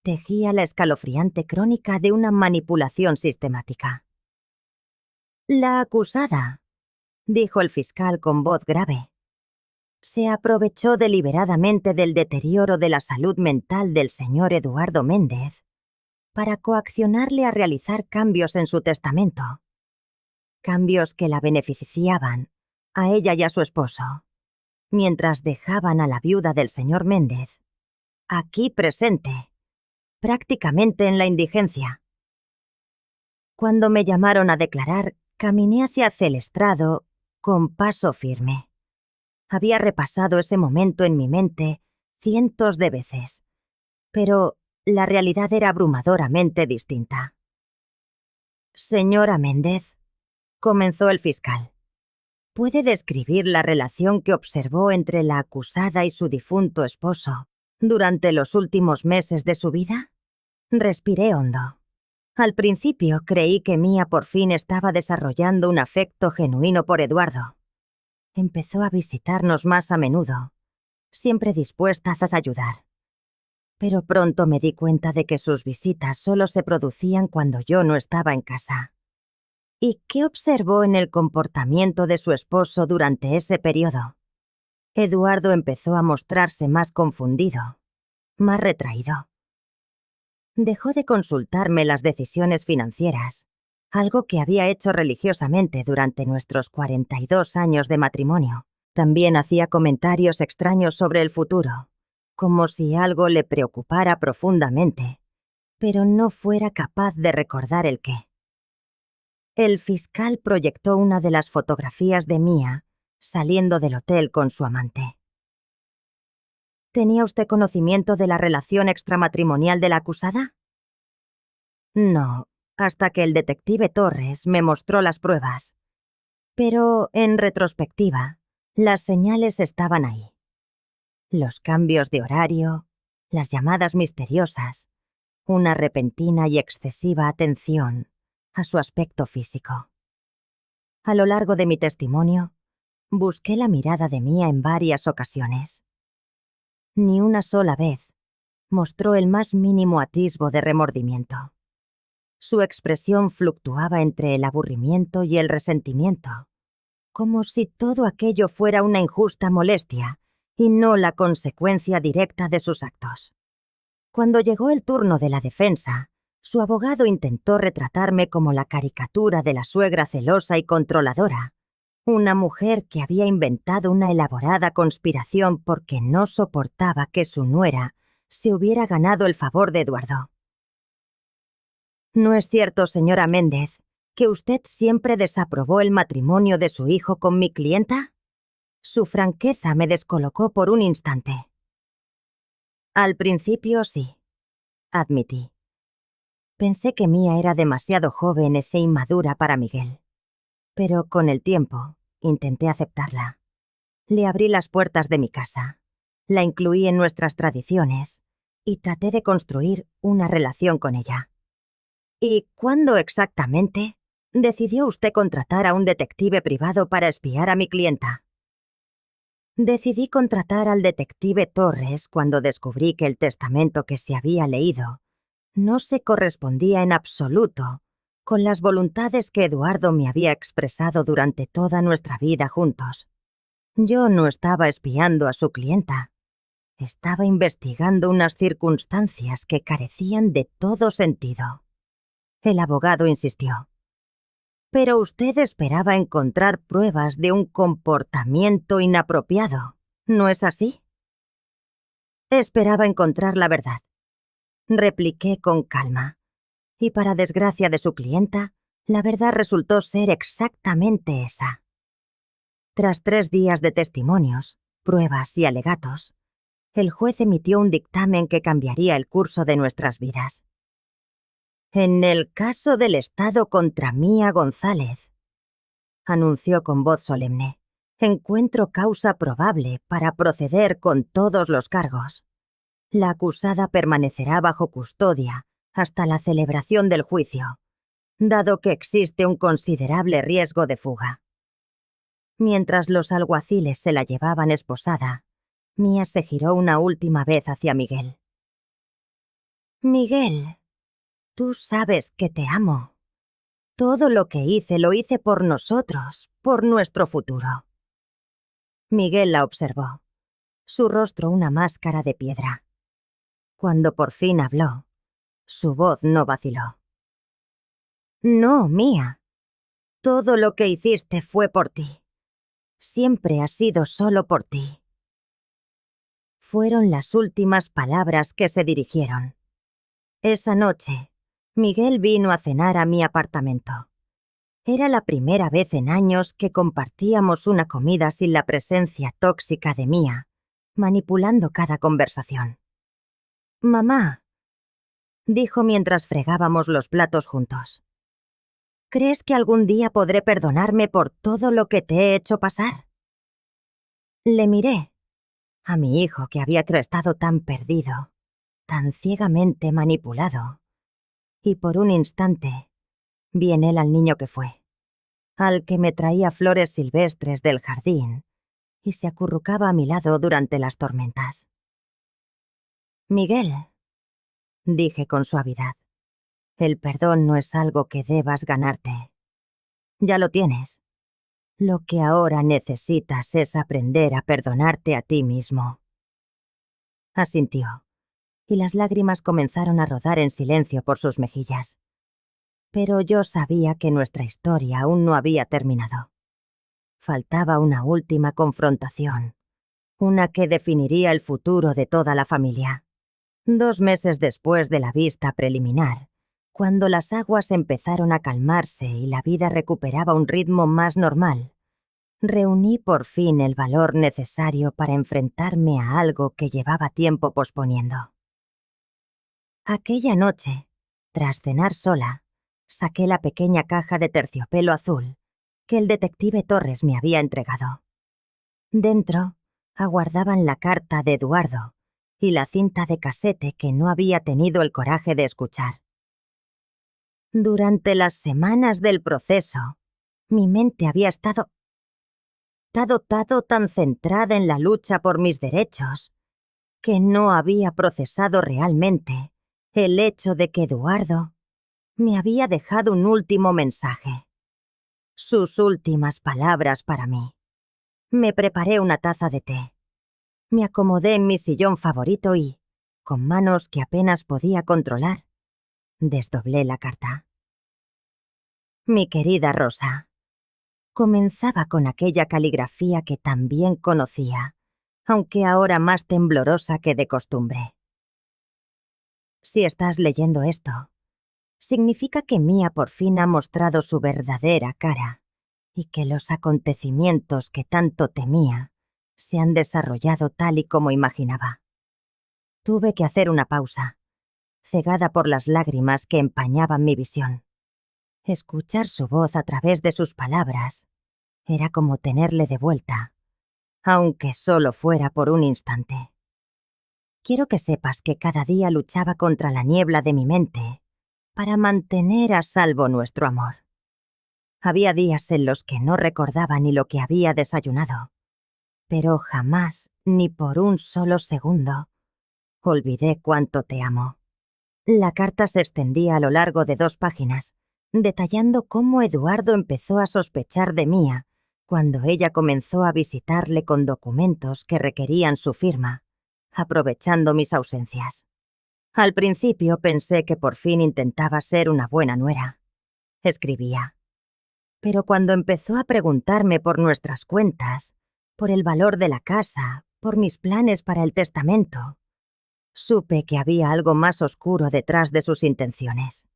tejía la escalofriante crónica de una manipulación sistemática. «La acusada», dijo el fiscal con voz grave, «se aprovechó deliberadamente del deterioro de la salud mental del señor Eduardo Méndez para coaccionarle a realizar cambios en su testamento. Cambios que la beneficiaban, a ella y a su esposo, mientras dejaban a la viuda del señor Méndez, aquí presente, prácticamente en la indigencia. Cuando me llamaron a declarar, caminé hacia el estrado con paso firme. Había repasado ese momento en mi mente cientos de veces, pero la realidad era abrumadoramente distinta. «Señora Méndez», comenzó el fiscal, «¿puede describir la relación que observó entre la acusada y su difunto esposo durante los últimos meses de su vida?» Respiré hondo. Al principio creí que Mía por fin estaba desarrollando un afecto genuino por Eduardo. Empezó a visitarnos más a menudo, siempre dispuesta a ayudar. pero pronto me di cuenta de que sus visitas solo se producían cuando yo no estaba en casa. ¿Y qué observó en el comportamiento de su esposo durante ese periodo? Eduardo empezó a mostrarse más confundido, más retraído. Dejó de consultarme las decisiones financieras, algo que había hecho religiosamente durante nuestros 42 años de matrimonio. También hacía comentarios extraños sobre el futuro, como si algo le preocupara profundamente, pero no fuera capaz de recordar el qué. El fiscal proyectó una de las fotografías de Mia saliendo del hotel con su amante. ¿Tenía usted conocimiento de la relación extramatrimonial de la acusada? No, hasta que el detective Torres me mostró las pruebas. Pero, en retrospectiva, las señales estaban ahí. Los cambios de horario, las llamadas misteriosas, una repentina y excesiva atención a su aspecto físico. A lo largo de mi testimonio, busqué la mirada de Mia en varias ocasiones. Ni una sola vez mostró el más mínimo atisbo de remordimiento. Su expresión fluctuaba entre el aburrimiento y el resentimiento, como si todo aquello fuera una injusta molestia y no la consecuencia directa de sus actos. Cuando llegó el turno de la defensa, su abogado intentó retratarme como la caricatura de la suegra celosa y controladora, una mujer que había inventado una elaborada conspiración porque no soportaba que su nuera se hubiera ganado el favor de Eduardo. ¿No es cierto, señora Méndez, que usted siempre desaprobó el matrimonio de su hijo con mi clienta? Su franqueza me descolocó por un instante. Al principio sí, admití. Pensé que Mia era demasiado joven e inmadura para Miguel. Pero con el tiempo, intenté aceptarla. Le abrí las puertas de mi casa, la incluí en nuestras tradiciones y traté de construir una relación con ella. ¿Y cuándo exactamente decidió usted contratar a un detective privado para espiar a mi clienta? Decidí contratar al detective Torres cuando descubrí que el testamento que se había leído no se correspondía en absoluto con las voluntades que Eduardo me había expresado durante toda nuestra vida juntos. Yo no estaba espiando a su clienta. Estaba investigando unas circunstancias que carecían de todo sentido. El abogado insistió. Pero usted esperaba encontrar pruebas de un comportamiento inapropiado, ¿no es así? Esperaba encontrar la verdad, repliqué con calma. Y para desgracia de su clienta, la verdad resultó ser exactamente esa. Tras 3 días de testimonios, pruebas y alegatos, el juez emitió un dictamen que cambiaría el curso de nuestras vidas. En el caso del Estado contra Mia González, anunció con voz solemne, encuentro causa probable para proceder con todos los cargos. La acusada permanecerá bajo custodia hasta la celebración del juicio, dado que existe un considerable riesgo de fuga. Mientras los alguaciles se la llevaban esposada, Mia se giró una última vez hacia Miguel. Miguel, tú sabes que te amo. Todo lo que hice lo hice por nosotros, por nuestro futuro. Miguel la observó, su rostro una máscara de piedra. Cuando por fin habló, su voz no vaciló. No, Mia. Todo lo que hiciste fue por ti. Siempre ha sido solo por ti. Fueron las últimas palabras que se dirigieron. Esa noche, Miguel vino a cenar a mi apartamento. Era la primera vez en años que compartíamos una comida sin la presencia tóxica de Mia, manipulando cada conversación. «Mamá», dijo mientras fregábamos los platos juntos. «¿Crees que algún día podré perdonarme por todo lo que te he hecho pasar?» Le miré a mi hijo que había estado tan perdido, tan ciegamente manipulado, y por un instante vi en él al niño que fue, al que me traía flores silvestres del jardín y se acurrucaba a mi lado durante las tormentas. «Miguel», dije con suavidad. El perdón no es algo que debas ganarte. Ya lo tienes. Lo que ahora necesitas es aprender a perdonarte a ti mismo. Asintió, y las lágrimas comenzaron a rodar en silencio por sus mejillas. Pero yo sabía que nuestra historia aún no había terminado. Faltaba una última confrontación, una que definiría el futuro de toda la familia. 2 meses después de la vista preliminar, cuando las aguas empezaron a calmarse y la vida recuperaba un ritmo más normal, reuní por fin el valor necesario para enfrentarme a algo que llevaba tiempo posponiendo. Aquella noche, tras cenar sola, saqué la pequeña caja de terciopelo azul que el detective Torres me había entregado. Dentro aguardaban la carta de Eduardo y la cinta de casete que no había tenido el coraje de escuchar. Durante las semanas del proceso, mi mente había estado tan centrada en la lucha por mis derechos que no había procesado realmente el hecho de que Eduardo me había dejado un último mensaje. Sus últimas palabras para mí. Me preparé una taza de té. Me acomodé en mi sillón favorito y, con manos que apenas podía controlar, desdoblé la carta. Mi querida Rosa. Comenzaba con aquella caligrafía que también conocía, aunque ahora más temblorosa que de costumbre. Si estás leyendo esto, significa que Mía por fin ha mostrado su verdadera cara y que los acontecimientos que tanto temía se han desarrollado tal y como imaginaba. Tuve que hacer una pausa, cegada por las lágrimas que empañaban mi visión. Escuchar su voz a través de sus palabras era como tenerle de vuelta, aunque solo fuera por un instante. Quiero que sepas que cada día luchaba contra la niebla de mi mente para mantener a salvo nuestro amor. Había días en los que no recordaba ni lo que había desayunado, pero jamás, ni por un solo segundo, olvidé cuánto te amo. La carta se extendía a lo largo de 2 páginas, detallando cómo Eduardo empezó a sospechar de Mía cuando ella comenzó a visitarle con documentos que requerían su firma, aprovechando mis ausencias. Al principio pensé que por fin intentaba ser una buena nuera. Escribía. Pero cuando empezó a preguntarme por nuestras cuentas, por el valor de la casa, por mis planes para el testamento, supe que había algo más oscuro detrás de sus intenciones.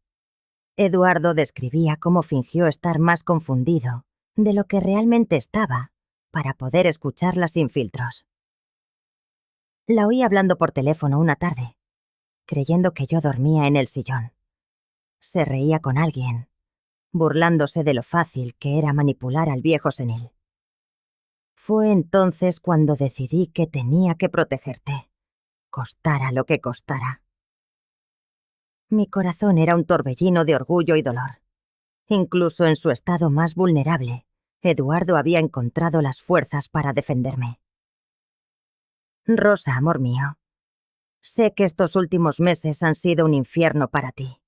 Eduardo describía cómo fingió estar más confundido de lo que realmente estaba para poder escucharla sin filtros. La oí hablando por teléfono una tarde, creyendo que yo dormía en el sillón. Se reía con alguien, burlándose de lo fácil que era manipular al viejo senil. Fue entonces cuando decidí que tenía que protegerte, costara lo que costara. Mi corazón era un torbellino de orgullo y dolor. Incluso en su estado más vulnerable, Eduardo había encontrado las fuerzas para defenderme. Rosa, amor mío, sé que estos últimos meses han sido un infierno para ti.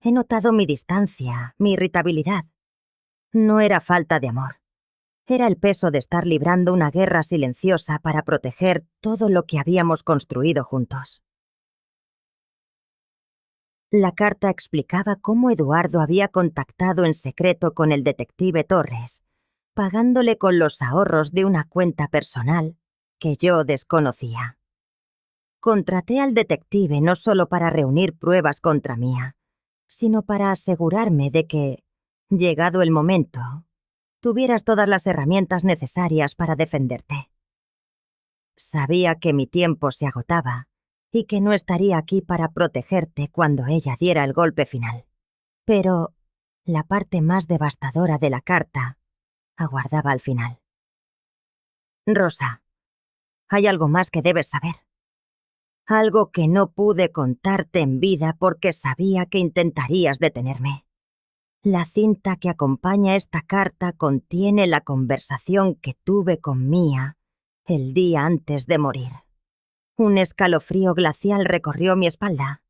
He notado mi distancia, mi irritabilidad. No era falta de amor. Era el peso de estar librando una guerra silenciosa para proteger todo lo que habíamos construido juntos. La carta explicaba cómo Eduardo había contactado en secreto con el detective Torres, pagándole con los ahorros de una cuenta personal que yo desconocía. Contraté al detective no solo para reunir pruebas contra Mía, sino para asegurarme de que, llegado el momento, tuvieras todas las herramientas necesarias para defenderte. Sabía que mi tiempo se agotaba y que no estaría aquí para protegerte cuando ella diera el golpe final. Pero la parte más devastadora de la carta aguardaba al final. Rosa, hay algo más que debes saber. Algo que no pude contarte en vida porque sabía que intentarías detenerme. La cinta que acompaña esta carta contiene la conversación que tuve con Mía el día antes de morir. Un escalofrío glacial recorrió mi espalda.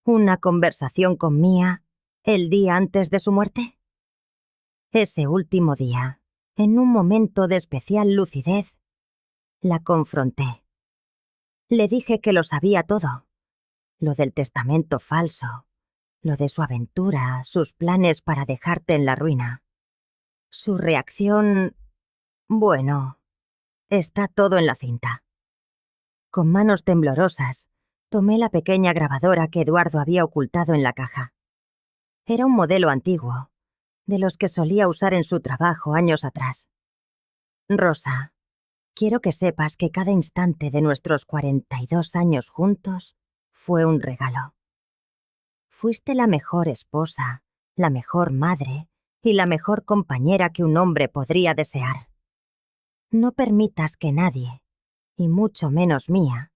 ¿Una conversación con Mia el día antes de su muerte? Ese último día, en un momento de especial lucidez, la confronté. Le dije que lo sabía todo. Lo del testamento falso, lo de su aventura, sus planes para dejarte en la ruina. Su reacción... bueno, está todo en la cinta. Con manos temblorosas, tomé la pequeña grabadora que Eduardo había ocultado en la caja. Era un modelo antiguo, de los que solía usar en su trabajo años atrás. Rosa, quiero que sepas que cada instante de nuestros 42 años juntos fue un regalo. Fuiste la mejor esposa, la mejor madre y la mejor compañera que un hombre podría desear. No permitas que nadie, y mucho menos Mia,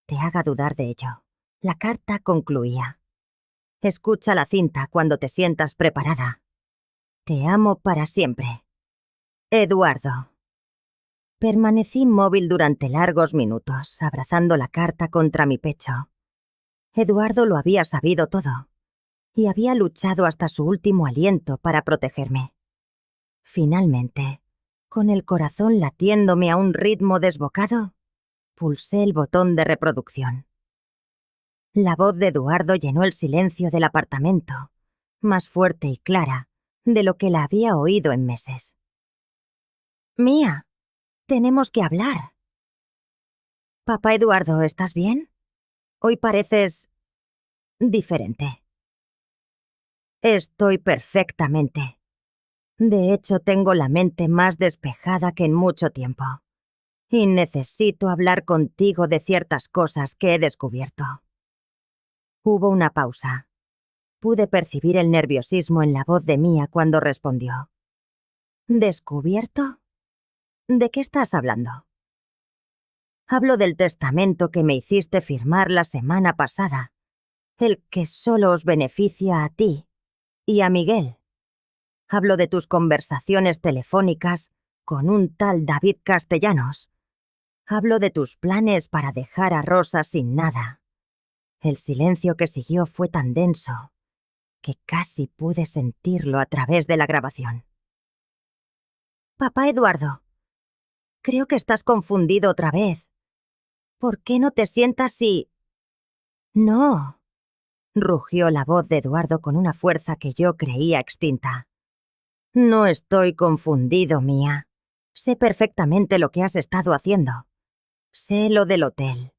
te haga dudar de ello. La carta concluía. Escucha la cinta cuando te sientas preparada. Te amo para siempre. Eduardo. Permanecí inmóvil durante largos minutos, abrazando la carta contra mi pecho. Eduardo lo había sabido todo, y había luchado hasta su último aliento para protegerme. Finalmente, con el corazón latiéndome a un ritmo desbocado, pulsé el botón de reproducción. La voz de Eduardo llenó el silencio del apartamento, más fuerte y clara de lo que la había oído en meses. Mia, tenemos que hablar. Papá Eduardo, ¿estás bien? Hoy pareces... diferente. Estoy perfectamente. De hecho, tengo la mente más despejada que en mucho tiempo. Y necesito hablar contigo de ciertas cosas que he descubierto. Hubo una pausa. Pude percibir el nerviosismo en la voz de Mia cuando respondió. ¿Descubierto? ¿De qué estás hablando? Hablo del testamento que me hiciste firmar la semana pasada, el que solo os beneficia a ti y a Miguel. Hablo de tus conversaciones telefónicas con un tal David Castellanos. Hablo de tus planes para dejar a Rosa sin nada. El silencio que siguió fue tan denso que casi pude sentirlo a través de la grabación. Papá Eduardo, creo que estás confundido otra vez. ¿Por qué no te sientas y...? No, rugió la voz de Eduardo con una fuerza que yo creía extinta. No estoy confundido, Mia. Sé perfectamente lo que has estado haciendo. Sé lo del hotel.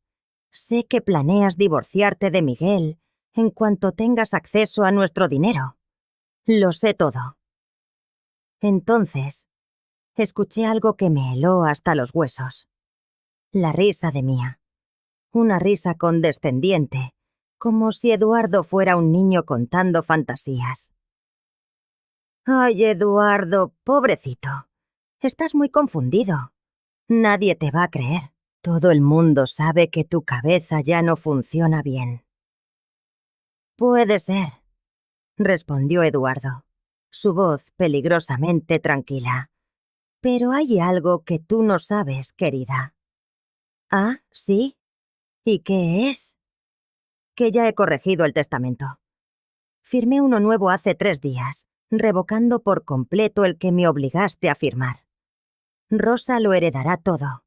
Sé que planeas divorciarte de Miguel en cuanto tengas acceso a nuestro dinero. Lo sé todo. Entonces, escuché algo que me heló hasta los huesos. La risa de Mia. Una risa condescendiente, como si Eduardo fuera un niño contando fantasías. Ay, Eduardo, pobrecito. Estás muy confundido. Nadie te va a creer. Todo el mundo sabe que tu cabeza ya no funciona bien. Puede ser, respondió Eduardo, su voz peligrosamente tranquila. Pero hay algo que tú no sabes, querida. ¿Ah, sí? ¿Y qué es? Que ya he corregido el testamento. Firmé uno nuevo hace 3 días, revocando por completo el que me obligaste a firmar. Rosa lo heredará todo.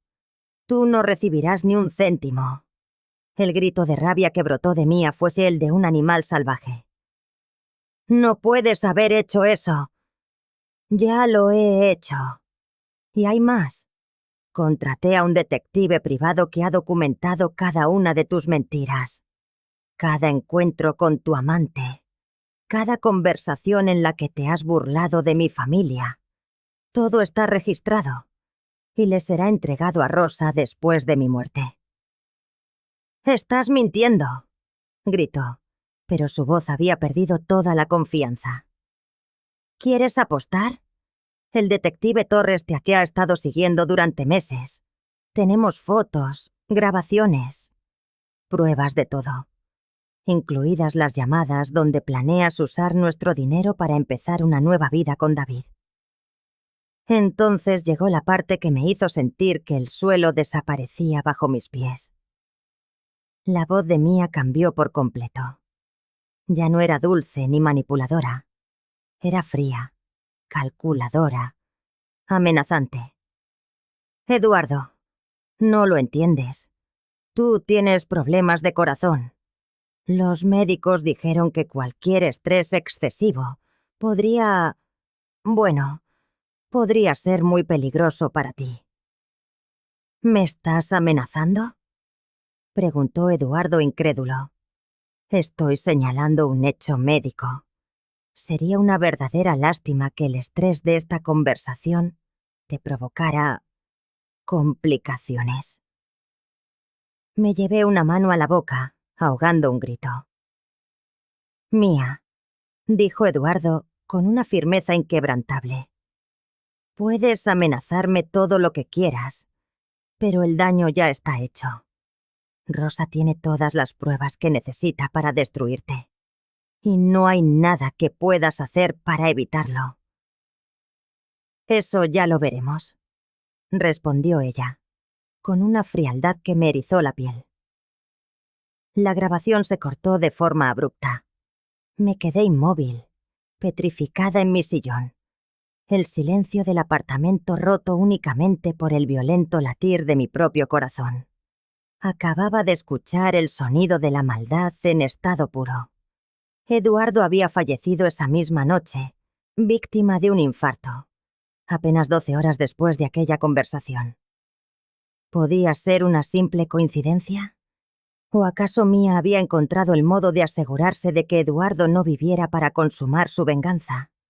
Tú no recibirás ni un céntimo. El grito de rabia que brotó de Mia fuese el de un animal salvaje. No puedes haber hecho eso. Ya lo he hecho. Y hay más. Contraté a un detective privado que ha documentado cada una de tus mentiras. Cada encuentro con tu amante. Cada conversación en la que te has burlado de mi familia. Todo está registrado. Y le será entregado a Rosa después de mi muerte. «Estás mintiendo», gritó, pero su voz había perdido toda la confianza. «¿Quieres apostar? El detective Torres te ha estado siguiendo durante meses. Tenemos fotos, grabaciones, pruebas de todo, incluidas las llamadas donde planeas usar nuestro dinero para empezar una nueva vida con David». Entonces llegó la parte que me hizo sentir que el suelo desaparecía bajo mis pies. La voz de Mia cambió por completo. Ya no era dulce ni manipuladora. Era fría, calculadora, amenazante. Eduardo, no lo entiendes. Tú tienes problemas de corazón. Los médicos dijeron que cualquier estrés excesivo podría... bueno, podría ser muy peligroso para ti. ¿Me estás amenazando?, preguntó Eduardo incrédulo. Estoy señalando un hecho médico. Sería una verdadera lástima que el estrés de esta conversación te provocara complicaciones. Me llevé una mano a la boca, ahogando un grito. Mía, dijo Eduardo con una firmeza inquebrantable. Puedes amenazarme todo lo que quieras, pero el daño ya está hecho. Rosa tiene todas las pruebas que necesita para destruirte, y no hay nada que puedas hacer para evitarlo. Eso ya lo veremos, respondió ella, con una frialdad que me erizó la piel. La grabación se cortó de forma abrupta. Me quedé inmóvil, petrificada en mi sillón. El silencio del apartamento roto únicamente por el violento latir de mi propio corazón. Acababa de escuchar el sonido de la maldad en estado puro. Eduardo había fallecido esa misma noche, víctima de un infarto, apenas 12 horas después de aquella conversación. ¿Podía ser una simple coincidencia? ¿O acaso Mía había encontrado el modo de asegurarse de que Eduardo no viviera para consumar su venganza?